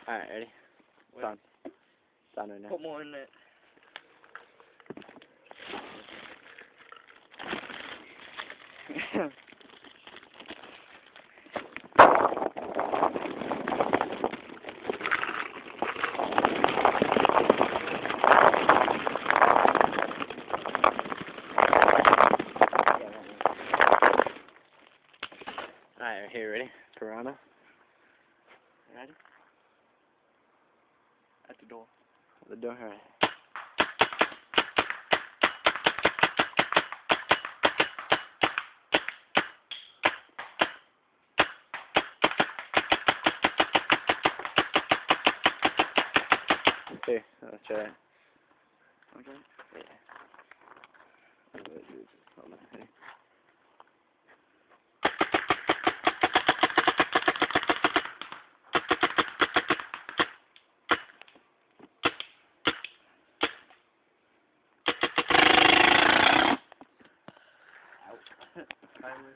Alright, ready? Wait. Done. Done right now. Put more in it. Alright, here, ready? Piranha. Ready? At the door. The door, alright. Here, let's try it. Okay. Yeah. Hold on, ready? Finally.